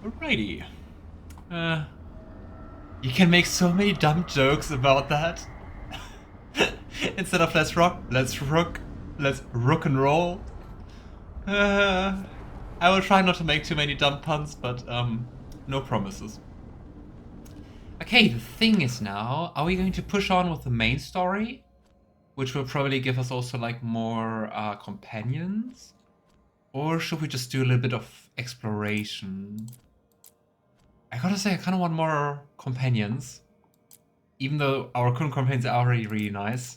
Alrighty. You can make so many dumb jokes about that. Instead of let's rock and roll. I will try not to make too many dumb puns, but no promises. Okay, the thing is now, are we going to push on with the main story? Which will probably give us also like more companions? Or should we just do a little bit of exploration? I gotta say, I kind of want more companions. Even though our current companions are already really nice.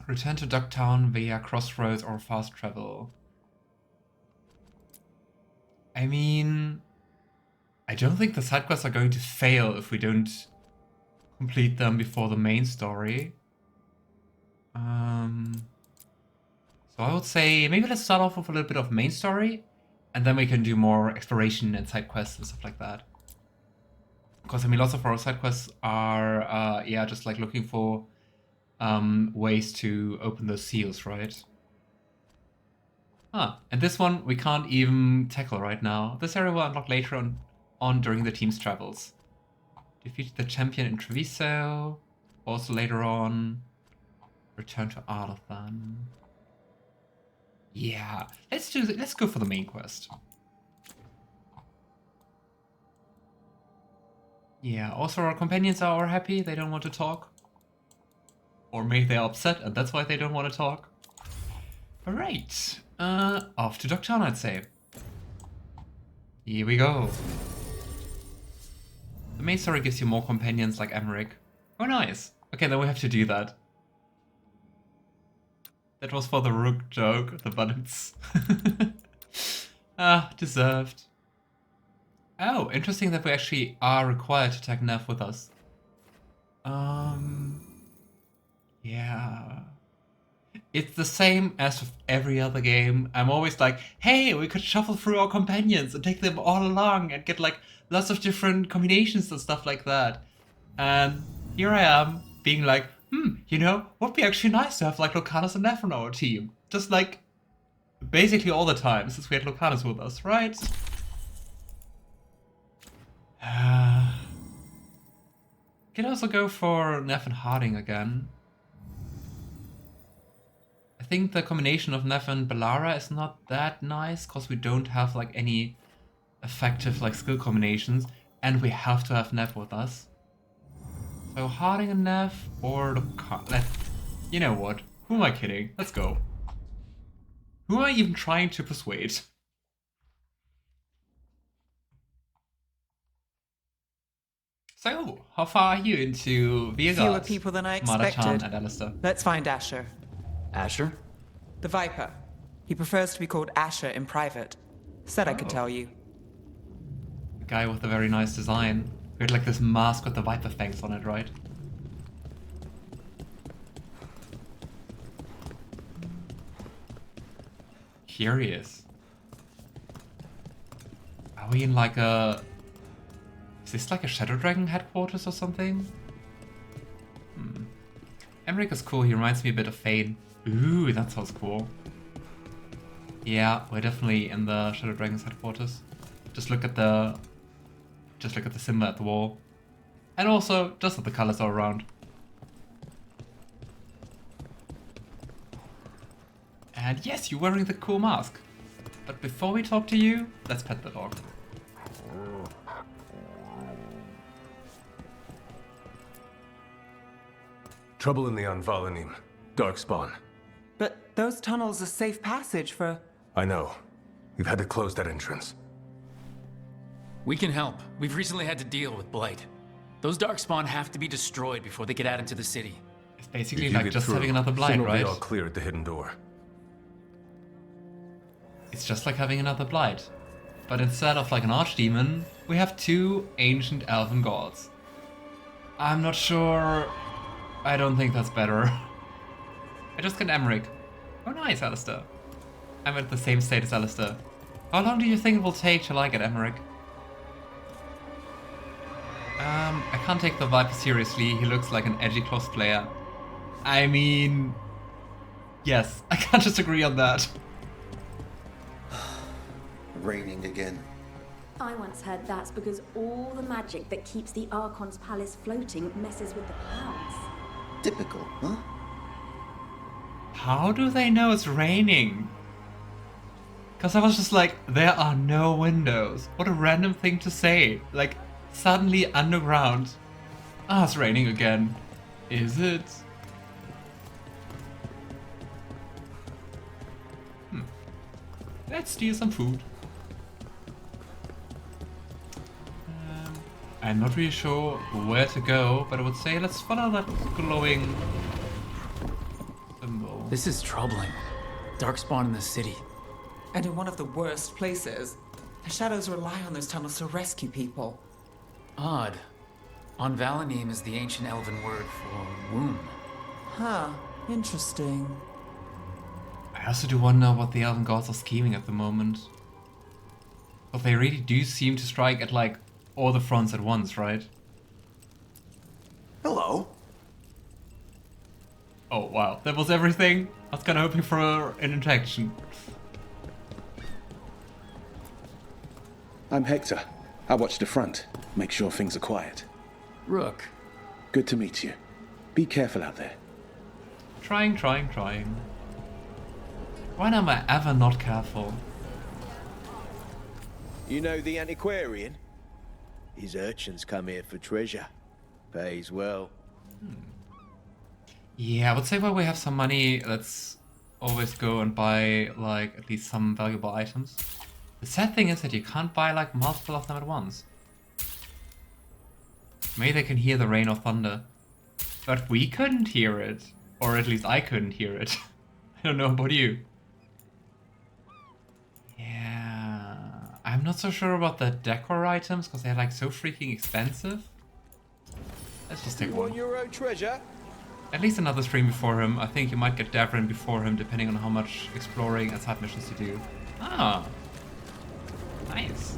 Return to Ducktown via crossroads or fast travel. I mean, I don't think the side quests are going to fail if we don't complete them before the main story. So I would say maybe let's start off with a little bit of main story, and then we can do more exploration and side quests and stuff like that. Because I mean, lots of our side quests are, yeah, just like looking for ways to open those seals, right? And this one we can't even tackle right now. This area will unlock later on during the team's travels. Defeat the champion in Treviso. Also later on. Return to Ardathan. Yeah, let's go for the main quest. Yeah, also our companions are happy, they don't want to talk. Or maybe they're upset and that's why they don't want to talk. Alright, off to Ducktown, I'd say. Here we go. The main story gives you more companions like Emmrich. Oh nice. Okay, then we have to do that. That was for the Rook joke, the buttons. Deserved. Oh, interesting that we actually are required to take Neve with us. Yeah. It's the same as with every other game. I'm always like, hey, we could shuffle through our companions and take them all along and get like lots of different combinations and stuff like that. And here I am being like, you know, would be actually nice to have like Lucanis and Neve on our team. Just like basically all the time since we had Lucanis with us, right? Could also go for Neve and Harding again. I think the combination of Neve and Bellara is not that nice because we don't have like any effective like skill combinations, and we have to have Neve with us. So Harding and Neve or Lucanis. You know what? Who am I kidding? Let's go. Who am I even trying to persuade? So, how far are you into Veilguard? Fewer people than I expected. And Alistair. Let's find Asher. Asher? The Viper. He prefers to be called Asher in private. Said I could tell you. The guy with the very nice design. We had like this mask with the Viper fangs on it, right? Curious. Are we in like a... Is this like a Shadow Dragon headquarters or something? Emmrich is cool, he reminds me a bit of Fane. Ooh, that sounds cool. Yeah, we're definitely in the Shadow Dragon's headquarters. Just look at the symbol at the wall. And also, just that the colors are around. And yes, you're wearing the cool mask. But before we talk to you, let's pet the dog. Trouble in the Anvalanim. Darkspawn. But those tunnels are safe passage for... I know. We've had to close that entrance. We can help. We've recently had to deal with Blight. Those Darkspawn have to be destroyed before they get out into the city. It's basically like just having another Blight, right? We'll be all clear at the hidden door. It's just like having another Blight. But instead of like an archdemon, we have two ancient elven gods. I'm not sure... I don't think that's better. I just got Emmrich. Oh nice, Alistair. I'm at the same state as Alistair. How long do you think it will take till I get Emmrich? I can't take the Viper seriously, he looks like an edgy cosplayer. I mean... Yes, I can't disagree on that. Raining again. I once heard that's because all the magic that keeps the Archon's palace floating messes with the clouds. Typical, huh? How do they know it's raining? Because I was just like, there are no windows. What a random thing to say. Like, suddenly underground. Ah, it's raining again. Is it? Let's steal some food. I'm not really sure where to go, but I would say let's follow that glowing symbol. This is troubling. Darkspawn in the city. And in one of the worst places. The shadows rely on those tunnels to rescue people. Odd. On Valanim is the ancient Elven word for womb. Huh. Interesting. I also do wonder what the Elven gods are scheming at the moment. But they really do seem to strike at like all the fronts at once, right? Hello. Oh wow, that was everything? I was kinda hoping for an interaction. I'm Hector. I watch the front, make sure things are quiet. Rook. Good to meet you. Be careful out there. Trying. When am I ever not careful? You know the antiquarian? His urchins come here for treasure. Pays well. Yeah, I would say while we have some money, let's always go and buy like at least some valuable items. The sad thing is that you can't buy like multiple of them at once. Maybe they can hear the rain or thunder. But we couldn't hear it. Or at least I couldn't hear it. I don't know about you. Yeah, I'm not so sure about the decor items because they're like so freaking expensive. Let's just take You one. want your own treasure? At least another stream before him. I think you might get Davrin before him depending on how much exploring and side missions you do. Ah, nice.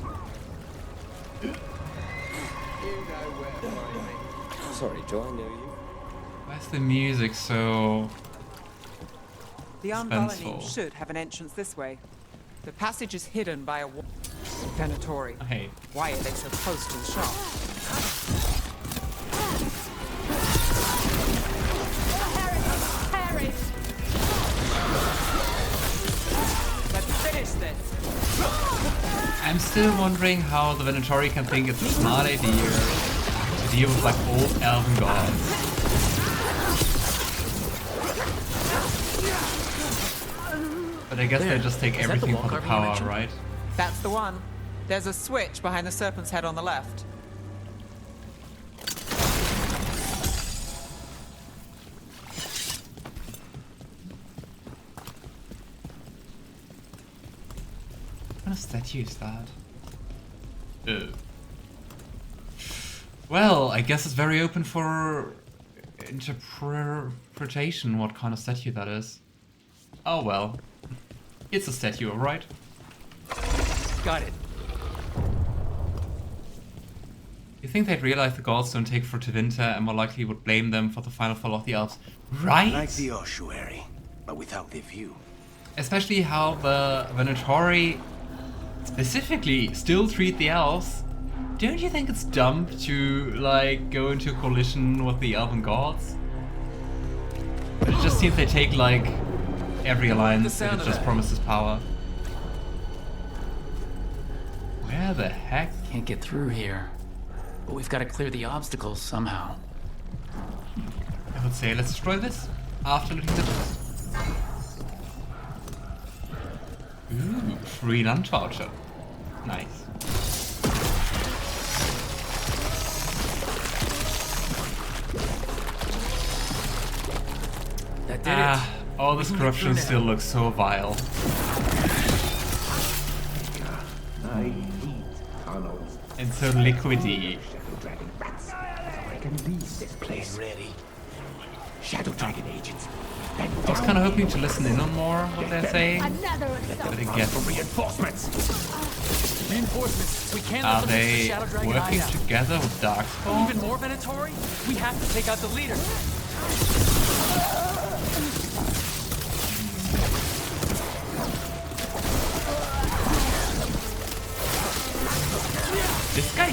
You know where to find me. Sorry, do I know you? Why's the music so The suspenseful? Unvalanim should have an entrance this way. The passage is hidden by a wall. Venatori. Oh, hey. Why are they so close to the shop? Let's finish this. I'm still wondering how the Venatori can think it's a smart idea to deal with like old elven gods. But I guess they just take Is that the everything wall for the carving you power, mentioned? right? That's the one. There's a switch behind the serpent's head on the left. What kind of statue is that? Well, I guess it's very open for interpretation what kind of statue that is. Oh well. It's a statue, alright? Got it. You think they'd realize the gods don't take for Tevinter and more likely would blame them for the final fall of the elves, right? Like the ossuary, but without the view. Especially how the Venatori specifically still treat the elves. Don't you think it's dumb to like go into a coalition with the elven gods? But it just seems they take like every alliance and it just promises power. Where the heck? Can't get through here. But we've got to clear the obstacles somehow. I would say let's destroy this after looting the chest. Ooh, free non-torture. Nice. That did it. All this corruption still looks so vile. I need tunnels. And so liquidy. Shadow Dragon bats. So I can leave this place. Ready. Shadow Dragon agents. I was kind of hoping to listen in on more what they're saying. But I guess. Reinforcements. Reinforcements. We can't Are let them reach the they Shadow Dragon working hideout. together with Darkspawn? Even more Venatori? We have to take out the leader.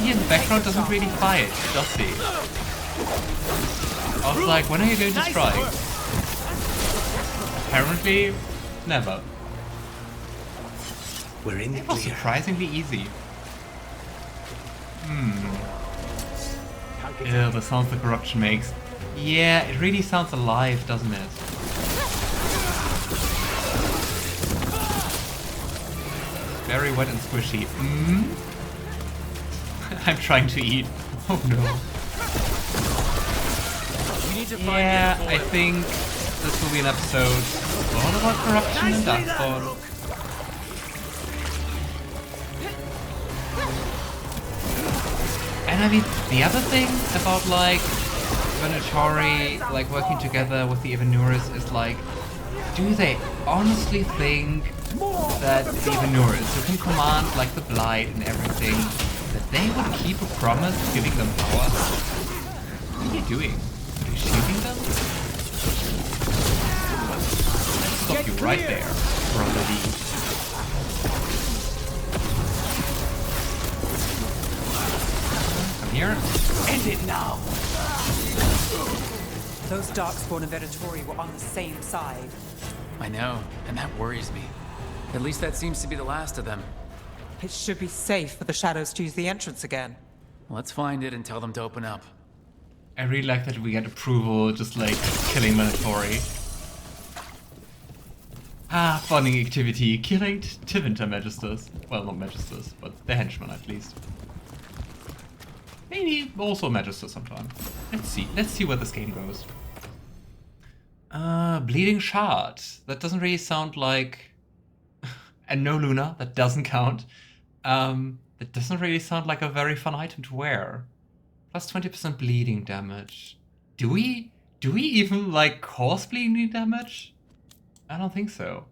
he in the background doesn't really fight, does he? I was like, when are you going to strike? Apparently, never. We're in the It was clear. surprisingly easy. Ew, the sounds the corruption makes. Yeah, it really sounds alive, doesn't it? Very wet and squishy. I'm trying to eat. Oh no. Yeah, I think this will be an episode all about corruption and Darkspawn. And I mean, the other thing about like Venatori like working together with the Evenuris is like, do they honestly think that the Evenuris, who can command like the Blight and everything, that they would keep a promise giving them power? What are you doing? Are you shooting them? Let's stop you right there, Brother D. Here. End it now! Those Darkspawn and Venatori were on the same side. I know, and that worries me. At least that seems to be the last of them. It should be safe for the Shadows to use the entrance again. Let's find it and tell them to open up. I really like that we get approval just like killing Venatori. Ah, funny activity. Killing Tiventer Magisters. Well, not Magisters, but the henchmen at least. Maybe also Magister sometime. Let's see. Let's see where this game goes. Bleeding Shard. That doesn't really sound like... and no Luna. That doesn't count. That doesn't really sound like a very fun item to wear. Plus 20% bleeding damage. Do we even like cause bleeding damage? I don't think so.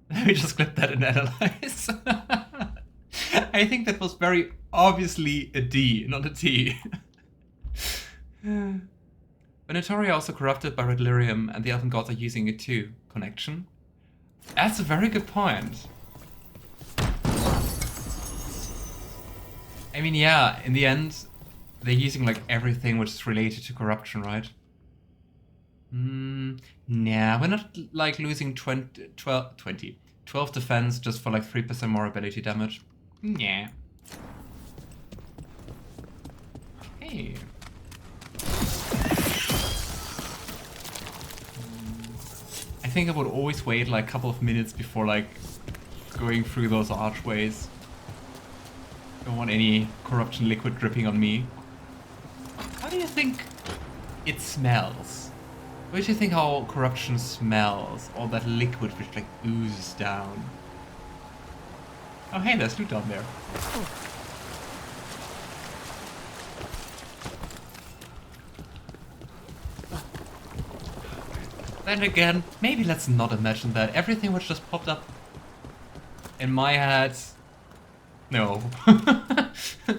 Let me just clip that and analyze. I think that was very obviously a D, not a T. Venatori are also corrupted by Red Lyrium, and the Elven gods are using it too. Connection? That's a very good point. I mean, yeah, in the end, they're using like everything which is related to corruption, right? Nah, we're not like losing 12 defense just for like 3% more ability damage. Yeah. Hey. I think I would always wait like a couple of minutes before like going through those archways. Don't want any corruption liquid dripping on me. How do you think it smells? What do you think how corruption smells? All that liquid which like oozes down. Oh hey, there's loot down there. Then again, maybe let's not imagine that. Everything which just popped up in my head... No.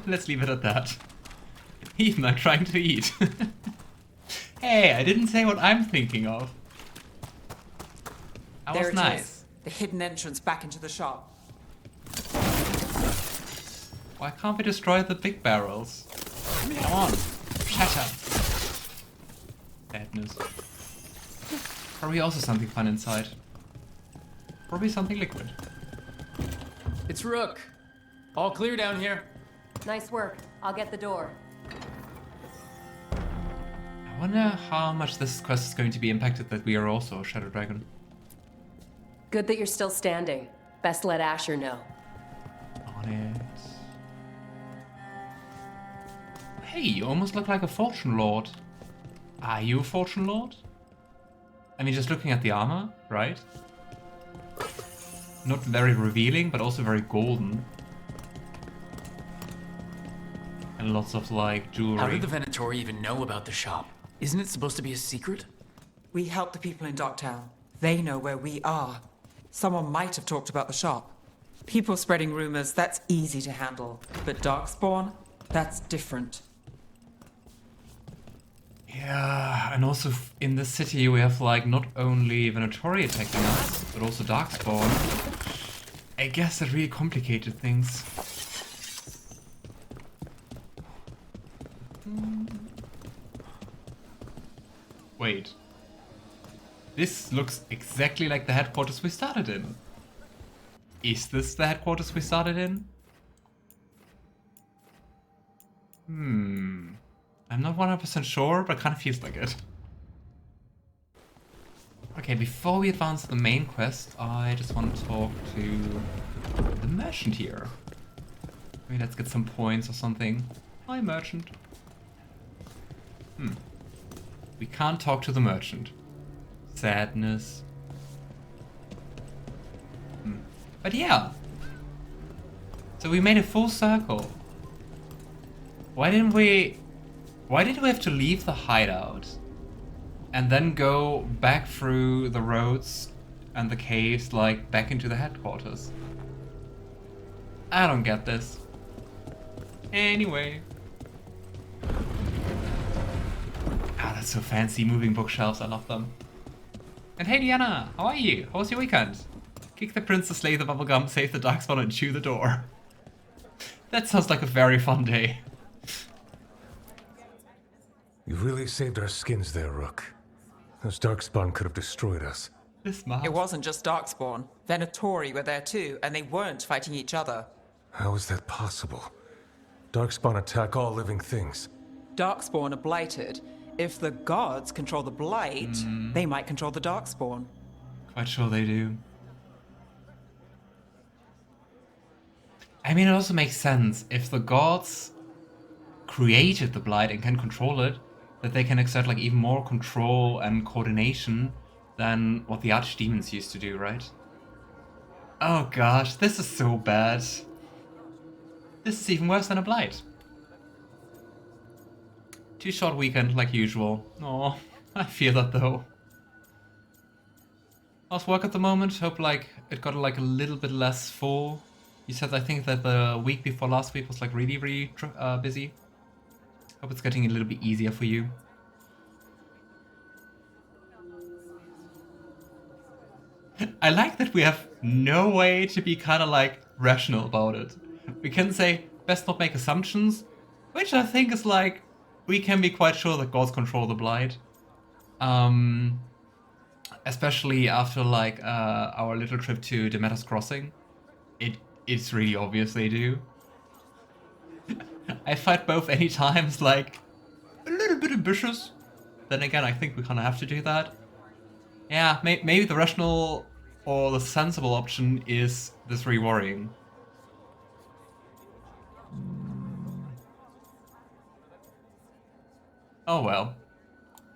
Let's leave it at that. Even I'm trying to eat. Hey, I didn't say what I'm thinking of. That There was it nice. is. The hidden entrance back into the shop. Why can't we destroy the big barrels? Come on. Shatter. Badness. Probably also something fun inside. Probably something liquid. It's Rook. All clear down here. Nice work. I'll get the door. I wonder how much this quest is going to be impacted that we are also a Shadow Dragon. Good that you're still standing. Best let Asher know. On it. Hey, you almost look like a Fortune Lord. Are you a Fortune Lord? I mean, just looking at the armor, right? Not very revealing, but also very golden. And lots of, like, jewelry. How did the Venatori even know about the shop? Isn't it supposed to be a secret? We help the people in Docktown. They know where we are. Someone might have talked about the shop. People spreading rumors, that's easy to handle. But Darkspawn, that's different. Yeah, and also in this city we have, like, not only Venatori attacking us, but also Darkspawn. I guess that really complicated things. Wait. This looks exactly like the headquarters we started in. Is this the headquarters we started in? I'm not 100% sure, but it kind of feels like it. Okay, before we advance to the main quest, I just want to talk to the merchant here. Maybe let's get some points or something. Hi, merchant. We can't talk to the merchant. Sadness. But yeah. So we made a full circle. Why did we have to leave the hideout and then go back through the roads and the caves, like back into the headquarters? I don't get this. Anyway. Ah, that's so fancy, moving bookshelves, I love them. And hey Diana, how are you? How was your weekend? Kick the princess, slay the bubblegum, save the darkspawn and chew the door. That sounds like a very fun day. You really saved our skins there, Rook. Those darkspawn could have destroyed us. This mask. It wasn't just Darkspawn. Venatori were there too, and they weren't fighting each other. How is that possible? Darkspawn attack all living things. Darkspawn are blighted. If the gods control the blight, they might control the Darkspawn. Quite sure they do. I mean, it also makes sense. If the gods created the blight and can control it, that they can exert like even more control and coordination than what the archdemons used to do, right? Oh gosh, this is so bad. This is even worse than a blight. Too short weekend like usual. Oh, I feel that though. How's work at the moment? Hope like it got like a little bit less full. You said I think that the week before last week was like really busy. Hope it's getting a little bit easier for you. I like that we have no way to be kind of like rational about it. We can say best not make assumptions, which I think is like we can be quite sure that gods control the blight. Especially after like our little trip to Demeter's Crossing. It's really obvious they do. I fight both any times like a little bit ambitious. Then again, I think we kind of have to do that. Yeah, maybe the rational or the sensible option is this rewarring. Oh well.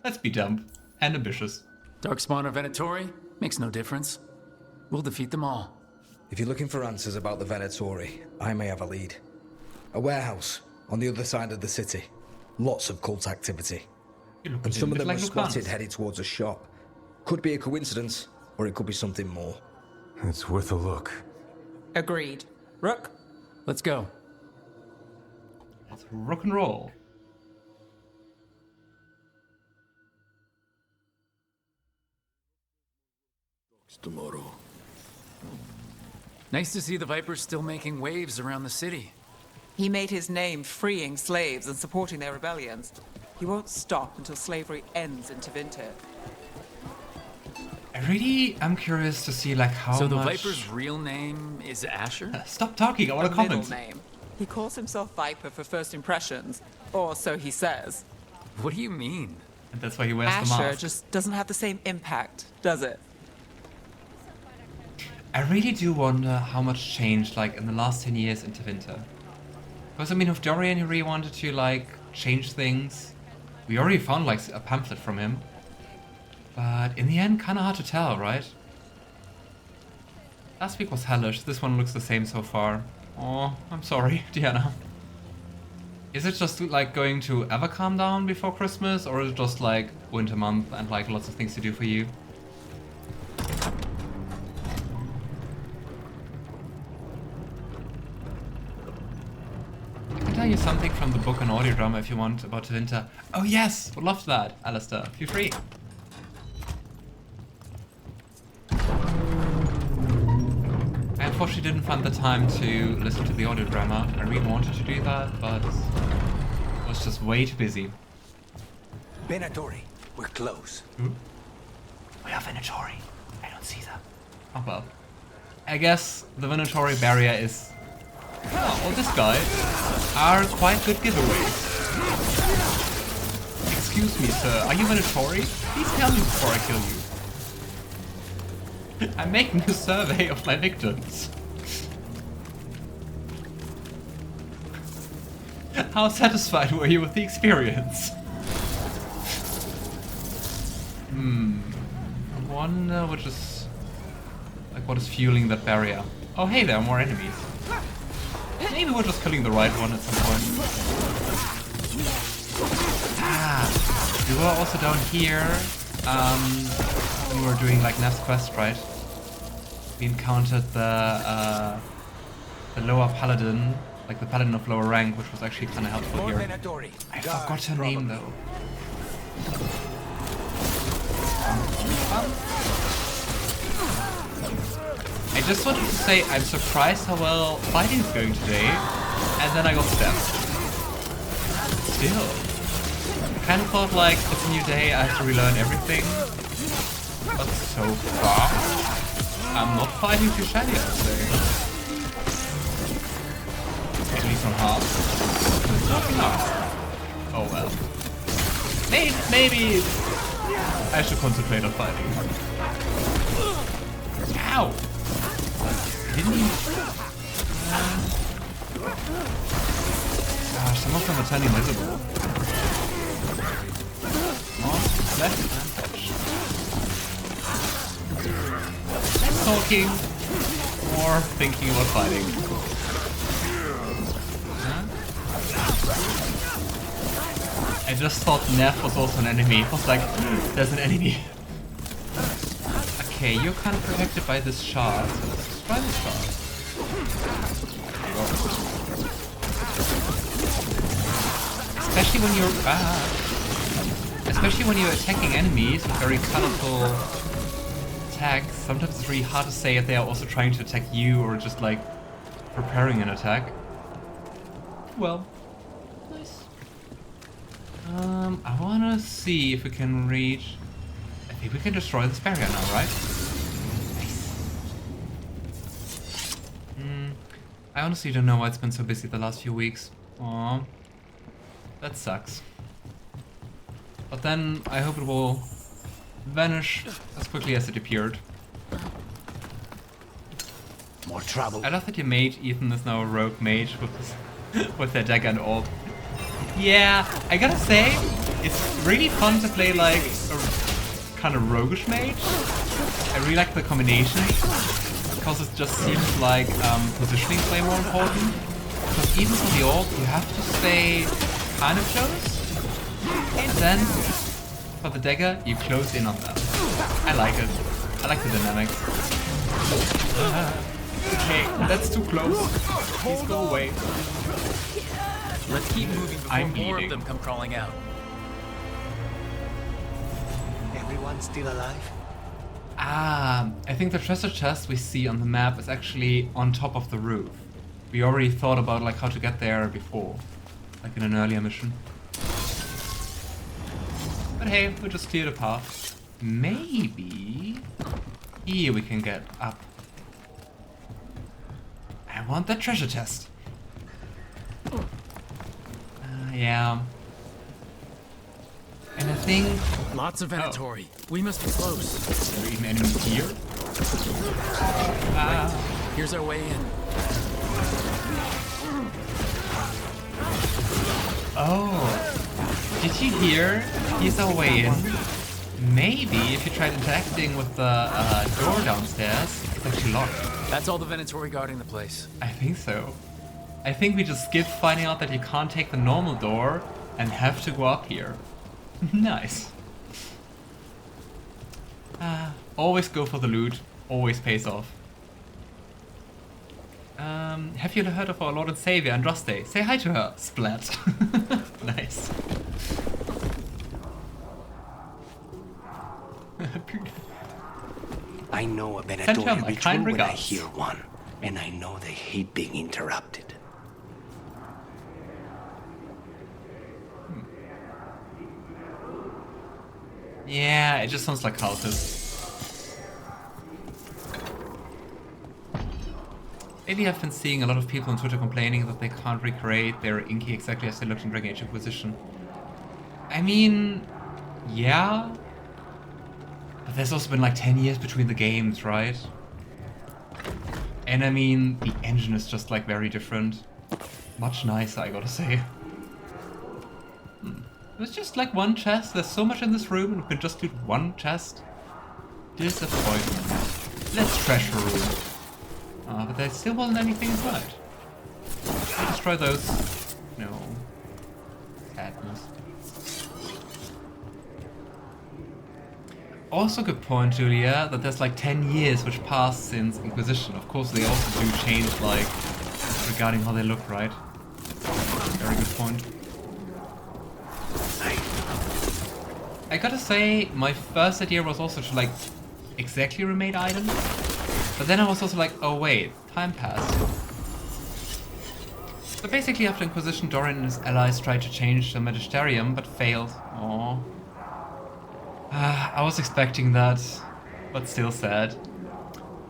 Let's be dumb and ambitious. Darkspawn or Venatori? Makes no difference. We'll defeat them all. If you're looking for answers about the Venatori, I may have a lead. A warehouse on the other side of the city. Lots of cult activity. And some of them like are spotted Lucanis. headed towards a shop. Could be a coincidence, or it could be something more. It's worth a look. Agreed. Rook? Let's go. Let's rock and roll. Tomorrow. Nice to see the Vipers still making waves around the city. He made his name freeing slaves and supporting their rebellions. He won't stop until slavery ends in Tevinter. I really am curious to see like how So the much... Viper's real name is Asher? Stop talking, I want to The middle comment. name. He calls himself Viper for first impressions, or so he says. What do you mean? And that's why he wears the Asher mask. just doesn't have the same impact, does it? I really do wonder how much changed like in the last 10 years in Tevinter. Because I mean with Dorian he really wanted to like change things. We already found like a pamphlet from him. But in the end kinda hard to tell, right? Last week was hellish, this one looks the same so far. Oh, I'm sorry, Diana. Is it just like going to ever calm down before Christmas, or is it just like winter month and like lots of things to do for you? I can tell you something from the book and audio drama if you want about Tevinter. Oh yes, would love that, Alistair. Feel free. I unfortunately didn't find the time to listen to the audio drama. I really wanted to do that, but was just way too busy. Venatori, we're close. We are Venatori. I don't see them. Oh well. I guess the Venatori barrier is... Oh, well, this guy are quite good giveaways. Excuse me, sir. Are you Venatori? Please tell me before I kill you. I'm making a survey of my victims. How satisfied were you with the experience? I wonder which is... like what is fueling that barrier. Oh hey, there are more enemies. Maybe we're just killing the right one at some point. We were also down here when we were doing like Nev's quest, right? We encountered the lower paladin, like the paladin of lower rank, which was actually kind of helpful here. I forgot her name though. I just wanted to say I'm surprised how well fighting is going today, and then I got stabbed. Still. I kind of thought like it's a new day, I have to relearn everything. But so far, I'm not fighting too shiny, I would say. At least on hard. Oh well. Maybe I should concentrate on fighting. Ow! Didn't he? Some of them are turning visible. On left and touch. Less talking, more thinking about fighting. I just thought Neve was also an enemy. I was like, there's an enemy. Okay, you're kind of protected by this shard. So let's try this shard. Especially when you're attacking enemies with very colorful attacks. Sometimes it's really hard to say if they are also trying to attack you or just like preparing an attack. Well, nice. I wanna see if we can reach. I think we can destroy this barrier now, right? Nice. I honestly don't know why it's been so busy the last few weeks. Aww. That sucks. But then I hope it will vanish as quickly as it appeared. More trouble. I love that your mage Ethan is now a rogue mage with his, with their dagger and orb. Yeah, I gotta say, it's really fun to play like a kind of roguish mage. I really like the combination because it just seems like positioning is way more important. Because even for the orb, you have to stay kind of close, and then for the dagger, you close in on them. I like it. I like the dynamics. Okay, that's too close. Please go away. Let's keep moving before more of them come crawling out. Everyone still alive? I think the treasure chest we see on the map is actually on top of the roof. We already thought about like how to get there before, like in an earlier mission. But hey, we just cleared a path. Maybe here we can get up. I want that treasure chest. Yeah. And I think... Lots of Venatori. We must be close. Are there even enemies here? Right. Here's our way in. Oh. Did you hear? Here's our way in. Maybe if you tried interacting with the door downstairs, it's actually locked. That's all the Venatori guarding the place. I think so. I think we just skipped finding out that you can't take the normal door and have to go up here. Nice. Always go for the loot. Always pays off. Have you heard of our Lord and Savior, Andraste? Say hi to her. Splat. Nice. I know a Venatori ritual when I hear one, and I know they hate being interrupted. Yeah, it just sounds like cultists. Lately I've been seeing a lot of people on Twitter complaining that they can't recreate their Inky exactly as they looked in Dragon Age Inquisition. I mean, yeah. But there's also been like 10 years between the games, right? And I mean, the engine is just like very different. Much nicer, I gotta say. It's just like one chest. There's so much in this room and we can just loot one chest. Disappointment. Let's trash the room. But there still wasn't anything inside. Can I destroy those? No. Sadness. Also good point, Julia, that there's like 10 years which passed since Inquisition. Of course they also do change, like, regarding how they look, right? Very good point. I gotta say, my first idea was also to, like, exactly remade items. But then I was also like, oh wait, time passed. So basically after Inquisition, Doran and his allies tried to change the Magisterium, but failed. Aww. I was expecting that, but still sad.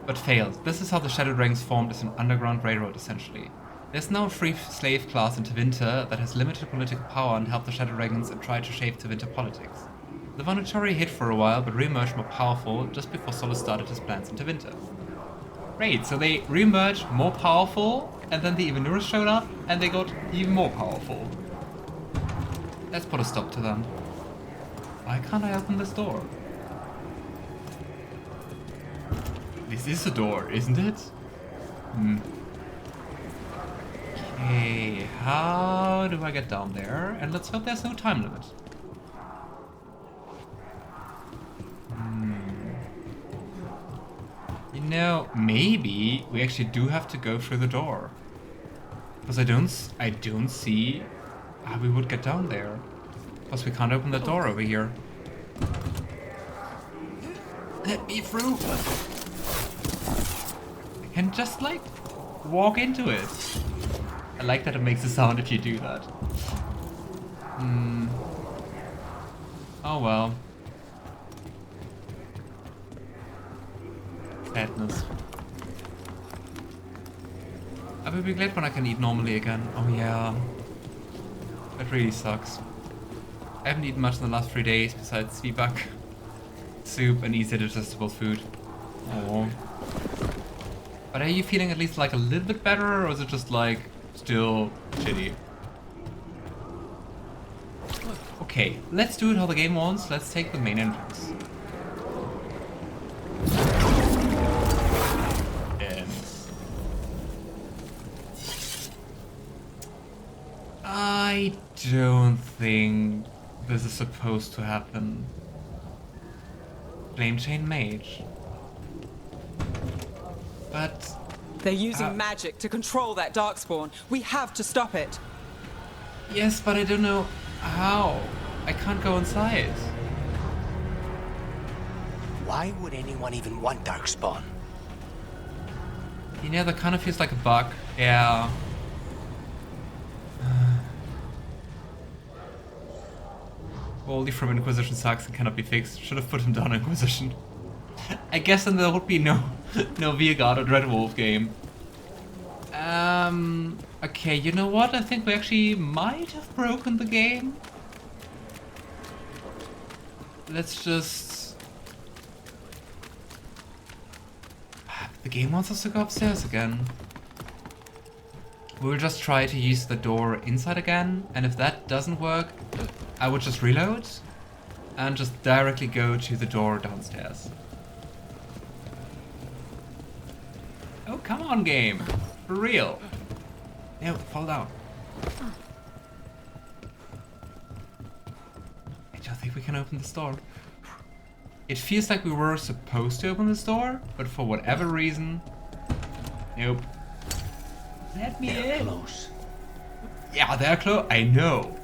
But failed. This is how the Shadow Dragons formed as an underground railroad, essentially. There's now a free slave class in Tevinter that has limited political power and helped the Shadow Dragons and tried to shape Tevinter politics. The Venatori hid for a while, but re-emerged more powerful just before Solas started his plans in Tevinter. Great, so they re-emerged more powerful, and then the Evenuris showed up, and they got even more powerful. Let's put a stop to them. Why can't I open this door? This is a door, isn't it? Okay, how do I get down there? And let's hope there's no time limit. You know, maybe we actually do have to go through the door. Because I don't see how we would get down there. Plus we can't open the door over here. Let me through! I can just like walk into it. I like that it makes a sound if you do that. Oh well. Sadness. I will be glad when I can eat normally again. Oh yeah. That really sucks. I haven't eaten much in the last 3 days besides Zwieback, soup and easy digestible food. Oh. But are you feeling at least like a little bit better, or is it just like still shitty? Okay, let's do it how the game wants. Let's take the main entrance. I don't think this is supposed to happen. Flame Chain Mage. But... They're using magic to control that darkspawn. We have to stop it. Yes, but I don't know how. I can't go inside. Why would anyone even want darkspawn? You know, that kind of feels like a bug. Yeah. Goldie from Inquisition sucks and cannot be fixed. Should have put him down in Inquisition. I guess then there would be no Veilguard or Dreadwolf game. Okay, you know what? I think we actually might have broken the game. Let's just... The game wants us to go upstairs again. We'll just try to use the door inside again, and if that doesn't work, I would just reload and just directly go to the door downstairs. Oh, come on, game. For real. No, fall down. I don't think we can open this door. It feels like we were supposed to open this door, but for whatever reason, nope. Let me in. Close. Yeah, they're close. I know.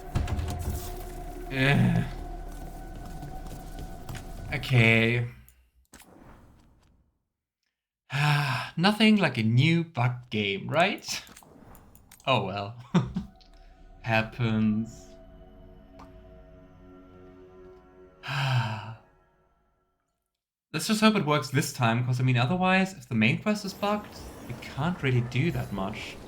Okay. Nothing like a new bug game, right? Oh well. Happens. Let's just hope it works this time, because I mean otherwise, if the main quest is bugged, we can't really do that much.